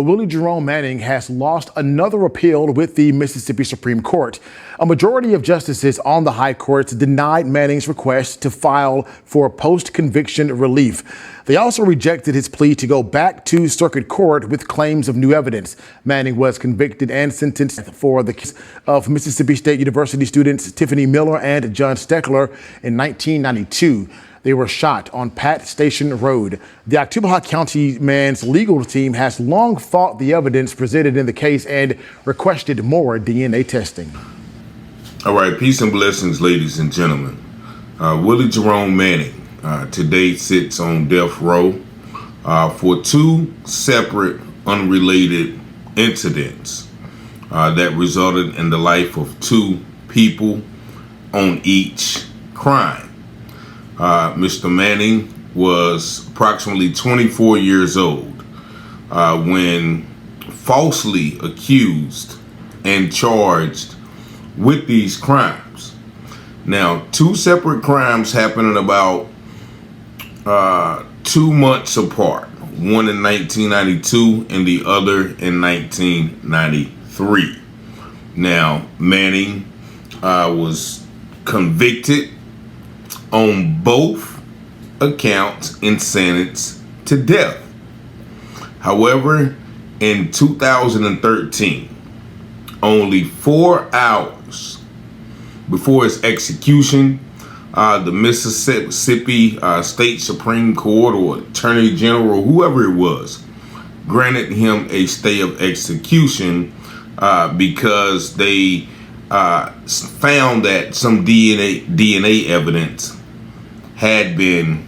Willie Jerome Manning has lost another appeal with the Mississippi Supreme Court. A majority of justices on the high courts denied Manning's request to file for post-conviction relief. They also rejected his plea to go back to circuit court with claims of new evidence. Manning was convicted and sentenced for the case of Mississippi State University students Tiffany Miller and John Steckler in 1992. They were shot on Pat Station Road. The Oktibbeha County man's legal team has long fought the evidence presented in the case and requested more DNA testing. All right, peace and blessings, ladies and gentlemen. Willie Jerome Manning today sits on death row for two separate, unrelated incidents that resulted in the life of two people on each crime. Mr. Manning was approximately 24 years old when falsely accused and charged with these crimes. Now, two separate crimes happened about 2 months apart, one in 1992 and the other in 1993. Now, Manning was convicted on both accounts and sentenced to death. However, in 2013, only 4 hours before his execution, the Mississippi State Supreme Court or Attorney General, or whoever it was, granted him a stay of execution because they found that some DNA evidence had been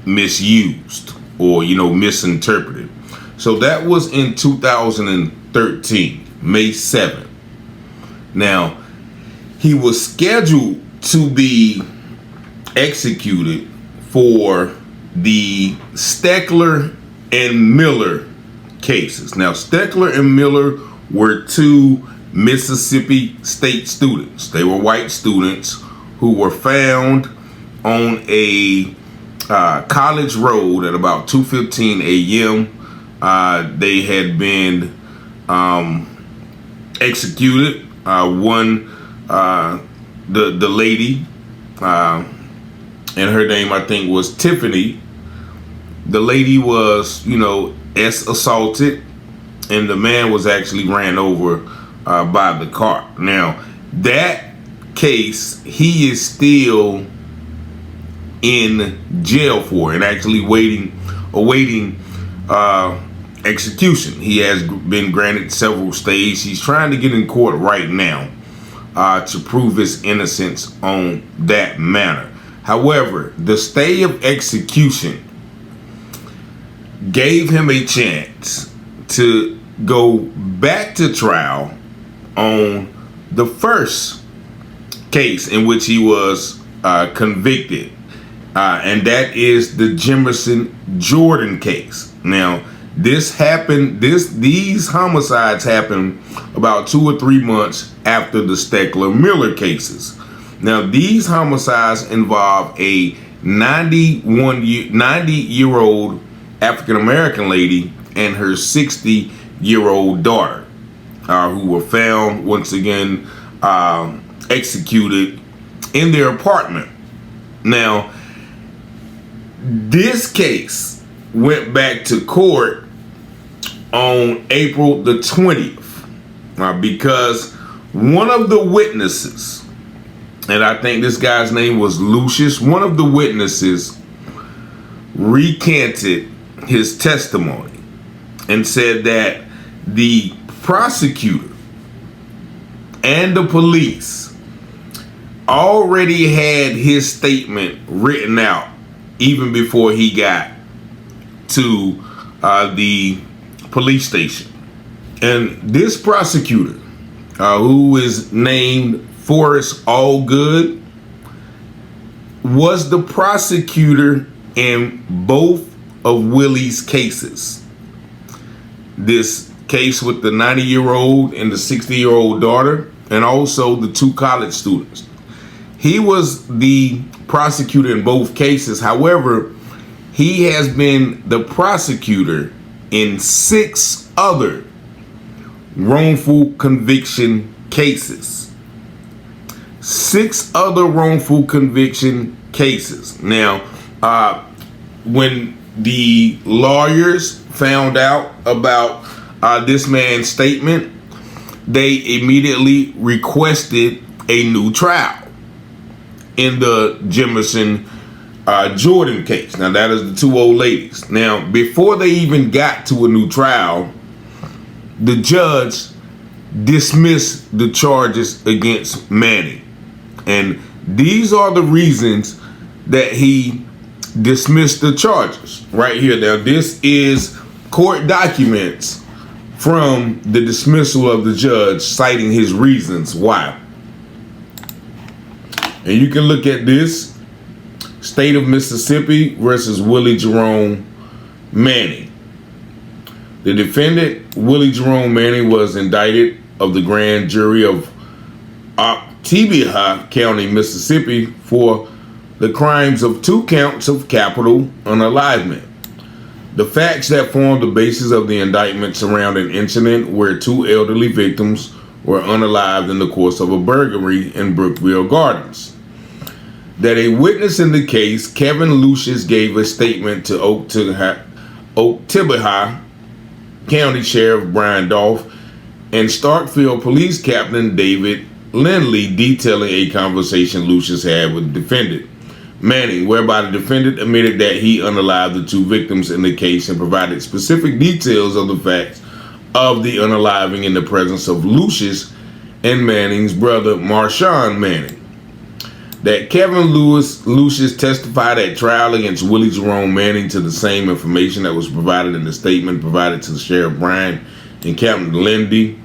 misused or, misinterpreted. So that was in 2013, May 7th. Now, he was scheduled to be executed for the Steckler and Miller cases. Now, Steckler and Miller were two Mississippi State students. They were white students who were found on a college road at about 2:15 a.m. They had been executed. The lady, and her name I think was Tiffany. The lady was, assaulted, and the man was actually ran over by the car. Now, that case, he is still in jail for and actually awaiting execution. He has been granted several stays. He's trying to get in court right now to prove his innocence on that matter. However, the stay of execution gave him a chance to go back to trial on the first case in which he was convicted, and that is the Jefferson Jordan case. Now, these homicides happened about 2 or 3 months after the Steckler Miller cases. Now, these homicides involve a 90-year-old African American lady and her 60-year-old daughter, who were found once again executed in their apartment. Now, this case went back to court on April the 20th because one of the witnesses, and I think this guy's name was Lucius, one of the witnesses recanted his testimony and said that the prosecutor and the police already had his statement written out even before he got to the police station. And this prosecutor, who is named Forrest Allgood, was the prosecutor in both of Willie's cases. This case with the 90-year-old and the 60-year-old daughter, and also the two college students. He was the prosecutor in both cases. However, he has been the prosecutor in 6 other wrongful conviction cases. 6 other wrongful conviction cases. Now, when the lawyers found out about this man's statement, they immediately requested a new trial in the Jemison Jordan case. Now, that is the 2 old ladies. Now, before they even got to a new trial, the judge dismissed the charges against Manning. And these are the reasons that he dismissed the charges right here. Now, this is court documents from the dismissal of the judge citing his reasons why. And you can look at this: State of Mississippi versus Willie Jerome Manning. The defendant, Willie Jerome Manning, was indicted of the grand jury of Oktibbeha County, Mississippi, for the crimes of 2 counts of capital unalivement. The facts that formed the basis of the indictment surround an incident where 2 elderly victims were unalived in the course of a burglary in Brookville Gardens. That a witness in the case, Kevin Lucius, gave a statement to Oktibbeha County Sheriff Brian Dolph and Starkville Police Captain David Lindley, detailing a conversation Lucius had with the defendant, Manning, whereby the defendant admitted that he unalived the 2 victims in the case and provided specific details of the facts of the unaliving in the presence of Lucius and Manning's brother, Marshawn Manning. That Kevin Lucius testified at trial against Willie Jerome Manning to the same information that was provided in the statement provided to Sheriff Brian and Captain Lindy.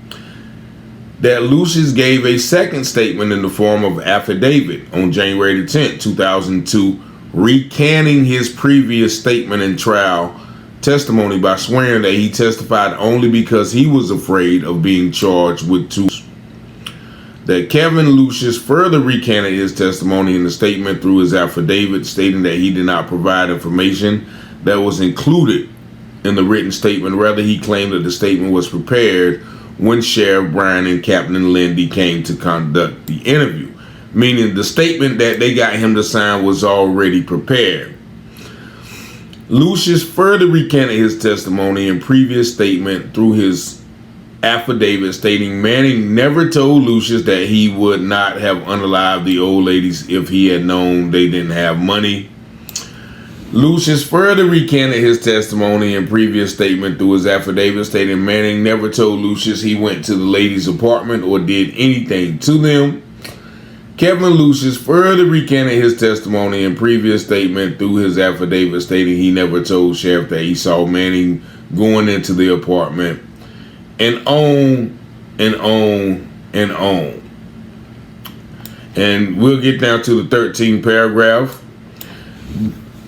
That Lucius gave a second statement in the form of affidavit on January 10, 2002, recanting his previous statement in trial testimony by swearing that he testified only because he was afraid of being charged with 2. That Kevin Lucius further recanted his testimony in the statement through his affidavit, stating that he did not provide information that was included in the written statement. Rather, he claimed that the statement was prepared when Sheriff Brian and Captain Lindy came to conduct the interview, meaning the statement that they got him to sign was already prepared. Lucius further recanted his testimony and previous statement through his affidavit, stating Manning never told Lucius that he would not have unalived the old ladies if he had known they didn't have money. Lucius further recanted his testimony and previous statement through his affidavit, stating Manning never told Lucius he went to the ladies' apartment or did anything to them. Kevin Lucius further recanted his testimony and previous statement through his affidavit, stating he never told Sheriff that he saw Manning going into the apartment, and on and on and on. And we'll get down to the 13th paragraph.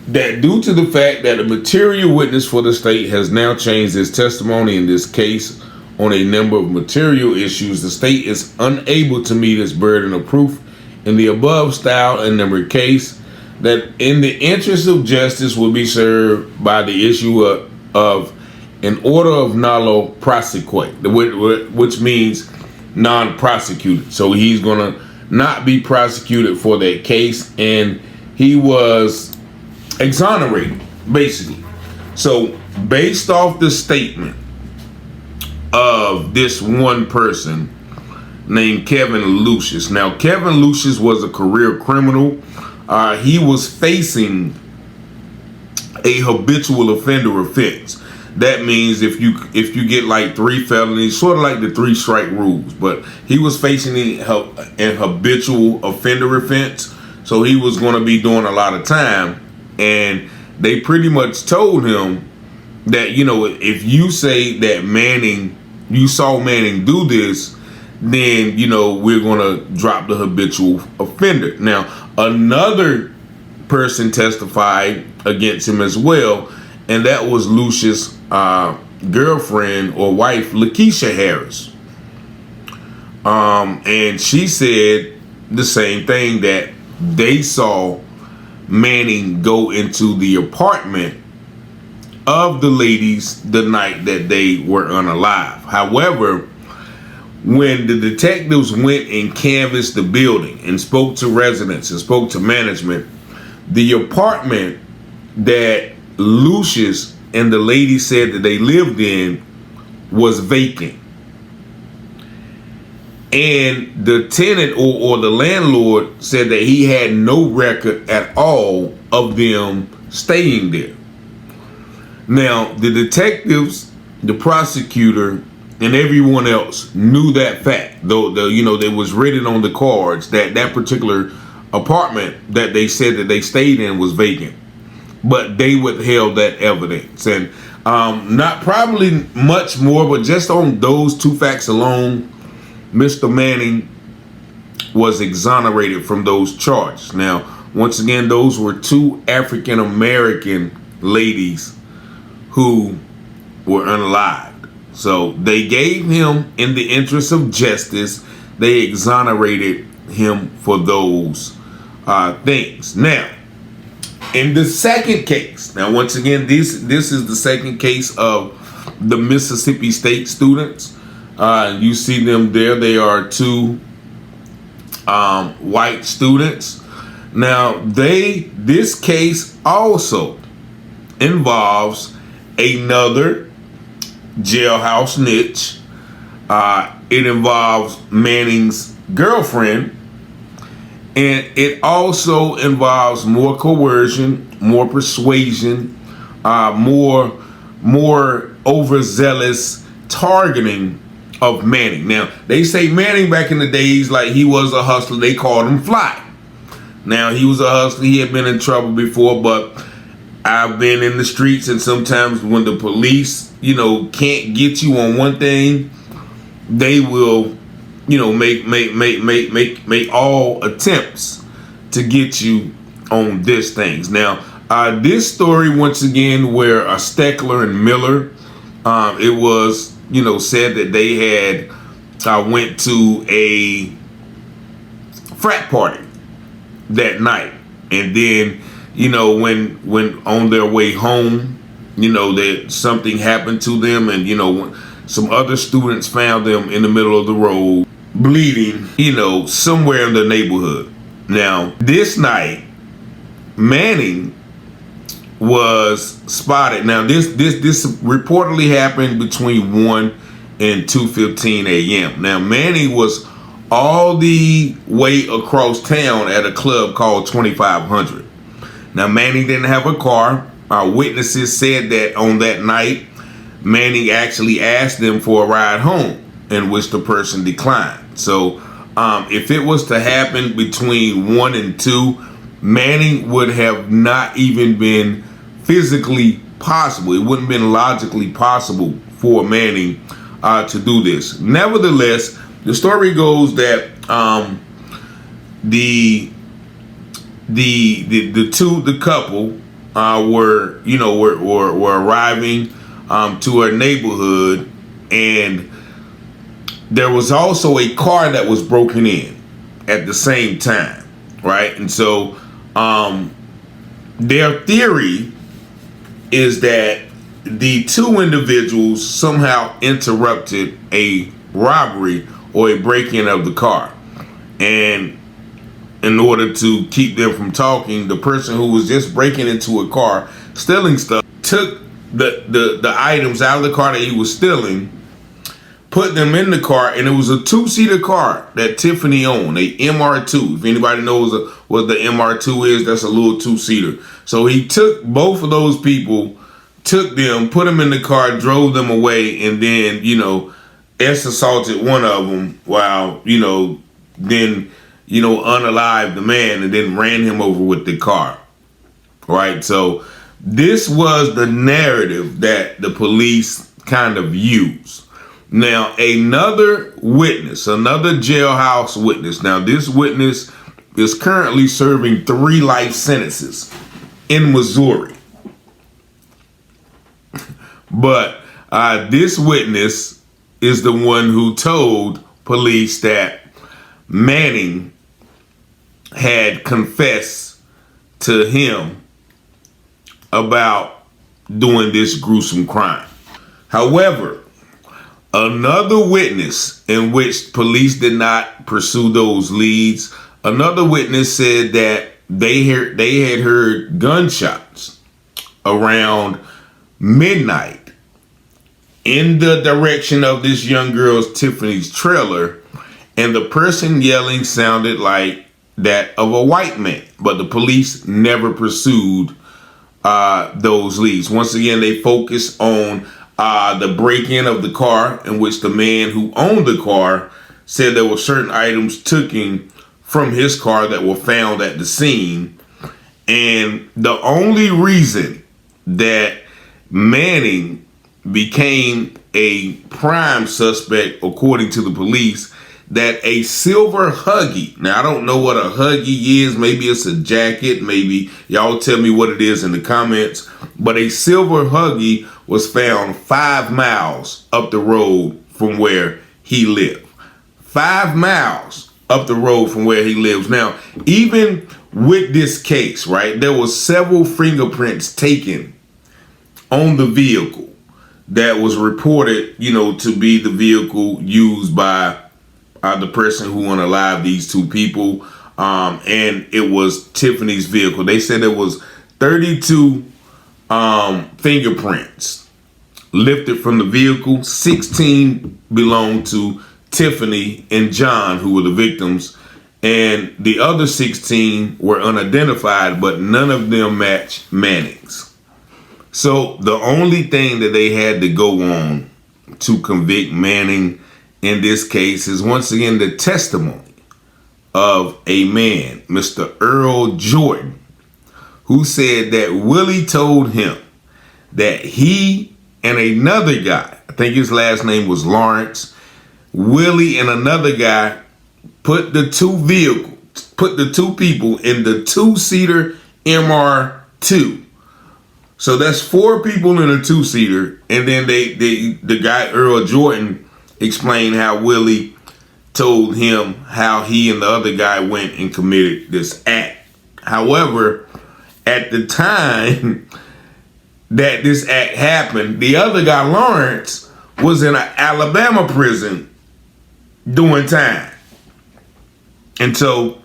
That due to the fact that a material witness for the state has now changed his testimony in this case on a number of material issues, the state is unable to meet its burden of proof in the above style and numbered case, that in the interest of justice will be served by the issue of an order of nolo prosequi, which means non-prosecuted. So he's going to not be prosecuted for that case, and he was exonerated, basically. So based off the statement of this one person named Kevin Lucius. Now, Kevin Lucius was a career criminal. He was facing a habitual offender offense. That means if you get like 3 felonies, sort of like the 3 strike rules, but he was facing an habitual offender offense. So he was going to be doing a lot of time. And they pretty much told him that, you know, if you say that you saw Manning do this, then, you know, we're going to drop the habitual offender. Now, another person testified against him as well, and that was Lucius' girlfriend or wife, Lakeisha Harris. And she said the same thing, that they saw Manning go into the apartment of the ladies the night that they were unalive. However, when the detectives went and canvassed the building and spoke to residents and spoke to management, the apartment that Lucius and the lady said that they lived in was vacant. And the tenant or the landlord said that he had no record at all of them staying there. Now, the detectives, the prosecutor, and everyone else knew that fact, though it was written on the cards that that particular apartment that they said that they stayed in was vacant, but they withheld that evidence. And not probably much more, but just on those two facts alone, Mr. Manning was exonerated from those charges. Now, once again, those were two African American ladies who were unalived. So they gave him, in the interest of justice, they exonerated him for those things. Now, in the second case, now once again, this is the second case of the Mississippi State students. You see them there. They are two white students. Now, this case also involves another jailhouse niche. It involves Manning's girlfriend, and it also involves more coercion, more persuasion, more overzealous targeting of Manning. Now, they say Manning back in the days, like he was a hustler, they called him Fly. Now, he was a hustler, he had been in trouble before, but I've been in the streets, and sometimes when the police, can't get you on one thing, they will, make all attempts to get you on this things. Now, this story, once again, where Steckler and Miller, it was, said that they had went to a frat party that night, and then, when on their way home, that something happened to them, and some other students found them in the middle of the road bleeding, somewhere in the neighborhood. Now, this night, Manning was spotted. Now, this reportedly happened between 1 and 2:15 a.m. Now, Manning was all the way across town at a club called 2500. Now, Manning didn't have a car. Witnesses said that on that night, Manning actually asked them for a ride home, in which the person declined. So if it was to happen between 1 and 2, Manning would have not even been physically possible. It wouldn't have been logically possible for Manning to do this. Nevertheless, the story goes that the couple were arriving to her neighborhood, and there was also a car that was broken in at the same time, right? And so their theory is that the two individuals somehow interrupted a robbery or a break-in of the car, and in order to keep them from talking, the person who was just breaking into a car, stealing stuff, took the items out of the car that he was stealing, put them in the car, and it was a two-seater car that Tiffany owned, a MR2. If anybody knows what the MR2 is, that's a little two-seater. So he took both of those people, took them, put them in the car, drove them away, and then, assaulted one of them while, then, unalived the man, and then ran him over with the car. Right? So this was the narrative that the police kind of used. Now, another witness, another jailhouse witness. Now, this witness is currently serving 3 life sentences in Missouri. But this witness is the one who told police that Manning had confessed to him about doing this gruesome crime. However, another witness in which police did not pursue those leads, another witness said that they had heard gunshots around midnight in the direction of this young girl's Tiffany's trailer, and the person yelling sounded like that of a white man, but the police never pursued those leads. Once again, they focused on the break-in of the car, in which the man who owned the car said there were certain items taken from his car that were found at the scene. And the only reason that Manning became a prime suspect, according to the police, that a silver Huggy, now I don't know what a Huggy is, maybe it's a jacket, maybe y'all tell me what it is in the comments, but a silver Huggy was found 5 miles up the road from where he lived. 5 miles up the road from where he lives. Now, even with this case, right, there was several fingerprints taken on the vehicle that was reported, to be the vehicle used by the person who unalived these two people. And it was Tiffany's vehicle. They said there was 32 fingerprints lifted from the vehicle. 16 belonged to Tiffany and John, who were the victims. And the other 16 were unidentified, but none of them matched Manning's. So the only thing that they had to go on to convict Manning in this case is once again the testimony of a man, Mr. Earl Jordan, who said that Willie told him that he and another guy, I think his last name was Lawrence, Willie and another guy put the two people in the 2-seater MR2. So that's 4 people in a 2-seater, and then the guy Earl Jordan explained how Willie told him how he and the other guy went and committed this act. However, at the time that this act happened, the other guy, Lawrence, was in an Alabama prison doing time. And so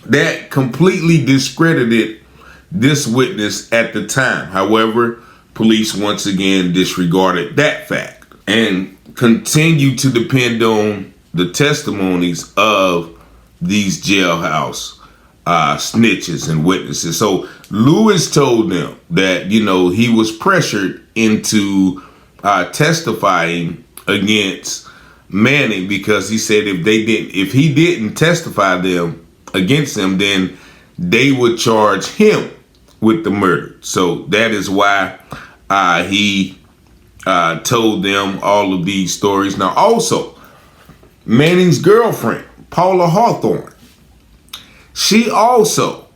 that completely discredited this witness at the time. However, police once again disregarded that fact and continued to depend on the testimonies of these jailhouse snitches and witnesses. So Lewis told them that, he was pressured into testifying against Manning because he said if he didn't testify them against him, then they would charge him with the murder. So that is why he told them all of these stories. Now, also, Manning's girlfriend, Paula Hawthorne, she also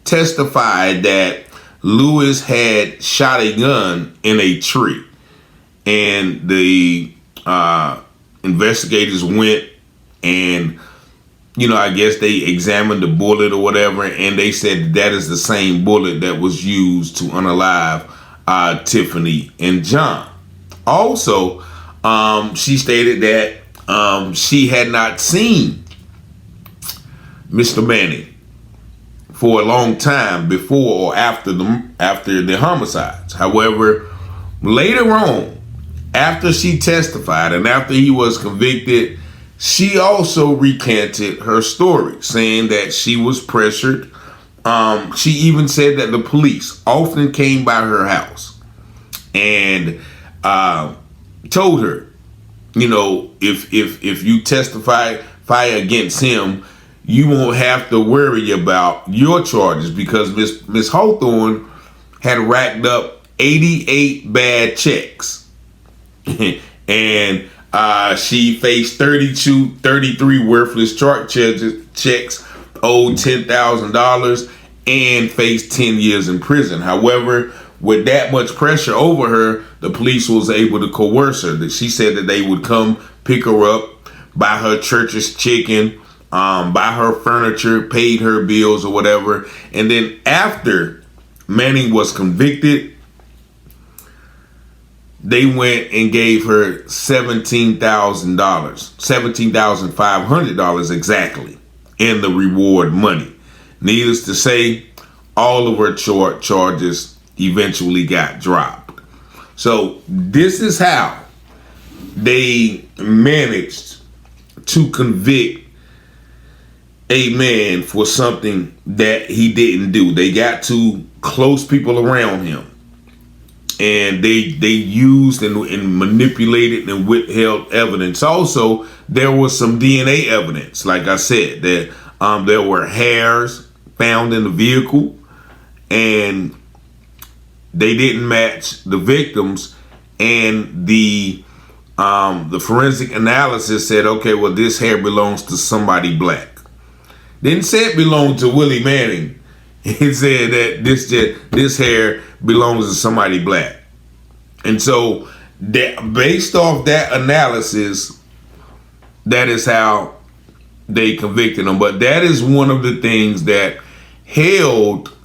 testified that Lewis had shot a gun in a tree, and the investigators went and I guess they examined the bullet or whatever, and they said that is the same bullet that was used to unalive Tiffany and John. Also, she stated that she had not seen Mr. Manning for a long time before or after the homicides. However, later on, after she testified and after he was convicted, she also recanted her story, saying that she was pressured. She even said that the police often came by her house and told her, if you testify against him, you won't have to worry about your charges, because Miss Hawthorne had racked up 88 bad checks. And she faced 33 worthless checks, owed $10,000, and faced 10 years in prison. However, with that much pressure over her, the police was able to coerce her. She said that they would come pick her up, buy her church's chicken, buy her furniture, paid her bills or whatever. And then after Manning was convicted, they went and gave her $17,500 exactly in the reward money. Needless to say, all of her charges eventually got dropped. So this is how they managed to convict a man for something that he didn't do. They got to close people around him, and they used and manipulated and withheld evidence. Also, there was some DNA evidence, like I said, that there were hairs found in the vehicle, and they didn't match the victims, and the forensic analysis said, okay, well, this hair belongs to somebody black. Didn't say it belonged to Willie Manning. It said that this hair belongs to somebody black. And so that, based off that analysis, that is how they convicted him. But that is one of the things that held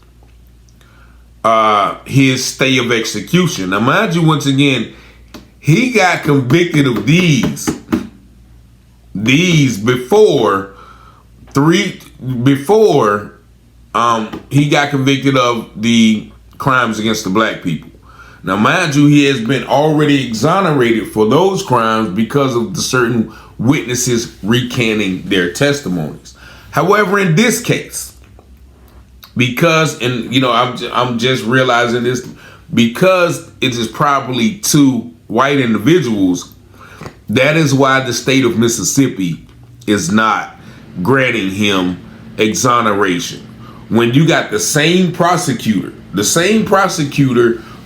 his stay of execution. Now, mind you, once again, he got convicted of these before he got convicted of the crimes against the black people. Now, mind you, he has been already exonerated for those crimes because of the certain witnesses recanting their testimonies. However, in this case, because, and you know, I'm just realizing this, because it is probably two white individuals, that is why the state of Mississippi is not granting him exoneration. When you got the same prosecutor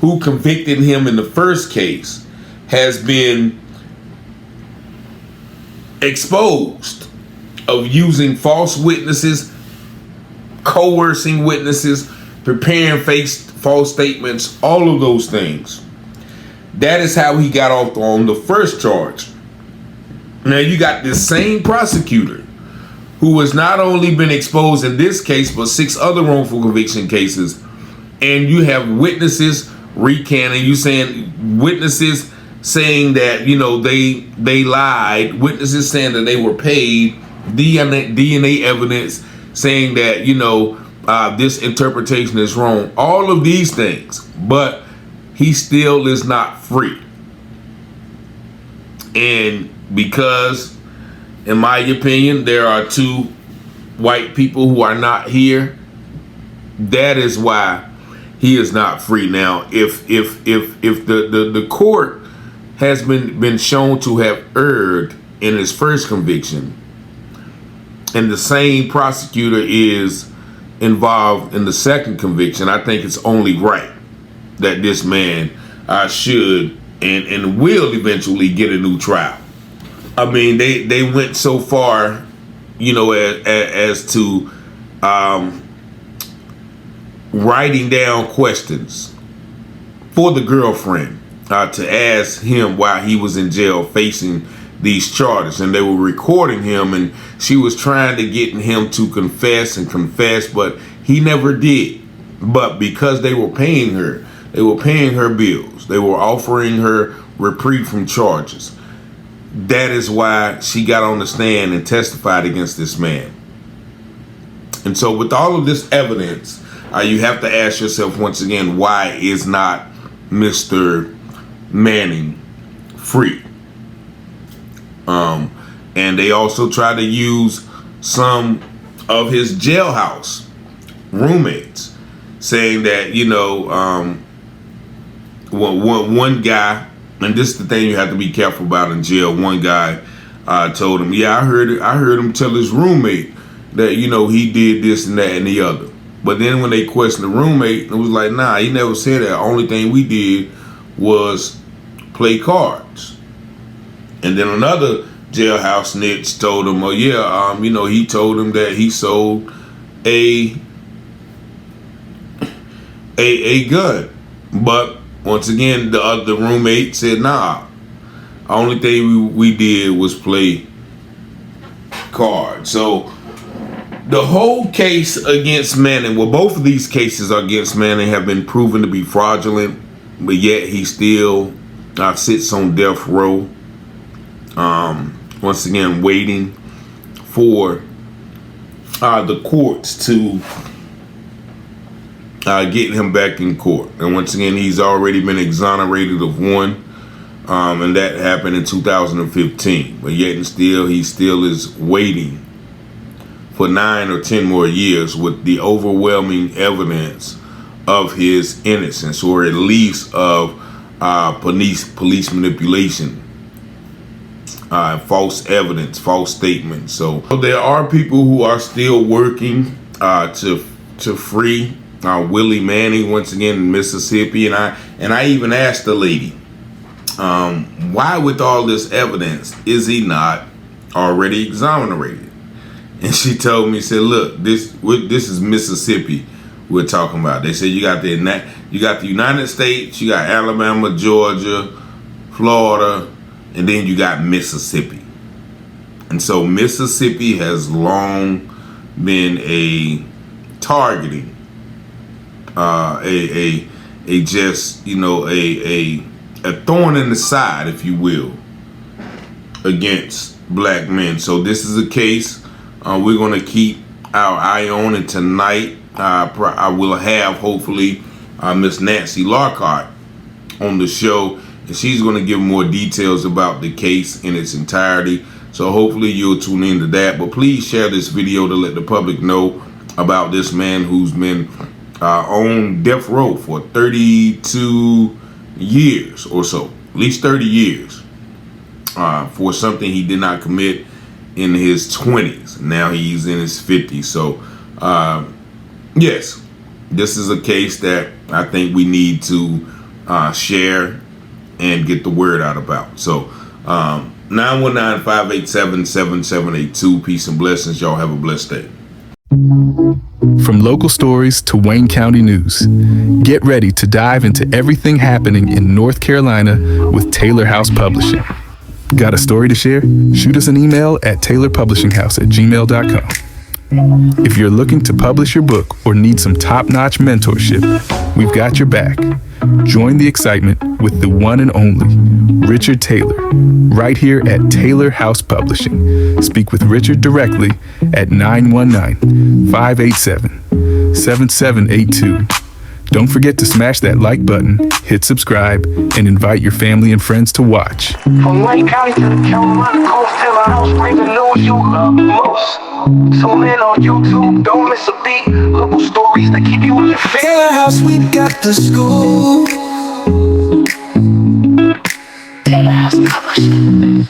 who convicted him in the first case has been exposed of using false witnesses, coercing witnesses, preparing false statements, all of those things. That is how he got off on the first charge. Now you got this same prosecutor who has not only been exposed in this case, but 6 other wrongful conviction cases. And you have witnesses recanting, witnesses saying that, you know, they lied, witnesses saying that they were paid, DNA evidence saying that, you know, this interpretation is wrong. All of these things, but he still is not free. And because, in my opinion, there are 2 white people who are not here, that is why he is not free. Now, if the court has been shown to have erred in his first conviction, and the same prosecutor is involved in the second conviction, I think it's only right that this man should and will eventually get a new trial. I mean, they went so far, you know, as to writing down questions for the girlfriend to ask him while he was in jail facing these charges, and they were recording him, and she was trying to get him to confess, but he never did. But because they were paying her bills, they were offering her reprieve from charges. That is why she got on the stand and testified against this man. And so with all of this evidence, you have to ask yourself once again, why is not Mr. Manning free? And they also try to use some of his jailhouse roommates, saying that, you know, one guy, and this is the thing you have to be careful about in jail. One guy told him, yeah, I heard him tell his roommate that, you know, he did this and that and the other. But then when they questioned the roommate, it was like, nah, he never said that. Only thing we did was play cards. And then another jailhouse snitch told him, oh yeah, you know, he told him that he sold a gun. But once again, the other roommate said, nah, only thing we did was play cards. So the whole case against Manning, well, both of these cases against Manning have been proven to be fraudulent, but yet he still sits on death row. Once again, waiting for the courts to get him back in court. And once again, he's already been exonerated of one, and that happened in 2015. But yet and still, he still is waiting for 9 or 10 more years with the overwhelming evidence of his innocence, or at least of police manipulation, false evidence, false statements. So there are people who are still working to free Willie Manning once again in Mississippi, and I even asked the lady, why with all this evidence is he not already exonerated? And she told me, said, look, this is Mississippi we're talking about. They said you got the United States, you got Alabama, Georgia, Florida, and then you got Mississippi. And so Mississippi has long been a targeting, a thorn in the side, if you will, against black men. So this is a case we're going to keep our eye on, and tonight I will have, hopefully, Miss Nancy Lockhart on the show, and she's going to give more details about the case in its entirety. So hopefully you'll tune into that. But please share this video to let the public know about this man who's been on death row for 32 years or so, at least 30 years, for something he did not commit in his 20s. Now he's in his 50s. So yes, this is a case that I think we need to share and get the word out about. So 919-587-7782. Peace and blessings. Y'all have a blessed day. From local stories to Wayne County news, get ready to dive into everything happening in North Carolina with Taylor House Publishing. Got a story to share? Shoot us an email at taylorpublishinghouse@gmail.com. If you're looking to publish your book or need some top-notch mentorship, we've got your back. Join the excitement with the one and only Richard Taylor, right here at Taylor House Publishing. Speak with Richard directly at 919-587-7782. Don't forget to smash that like button, hit subscribe, and invite your family and friends to watch. From Wayne County to the Carolina coast, Taylor House brings the news you love most. Tune in on YouTube, don't miss a beat. Local stories that keep you in your feet. Taylor House, we got the scoop. Taylor House Publishing.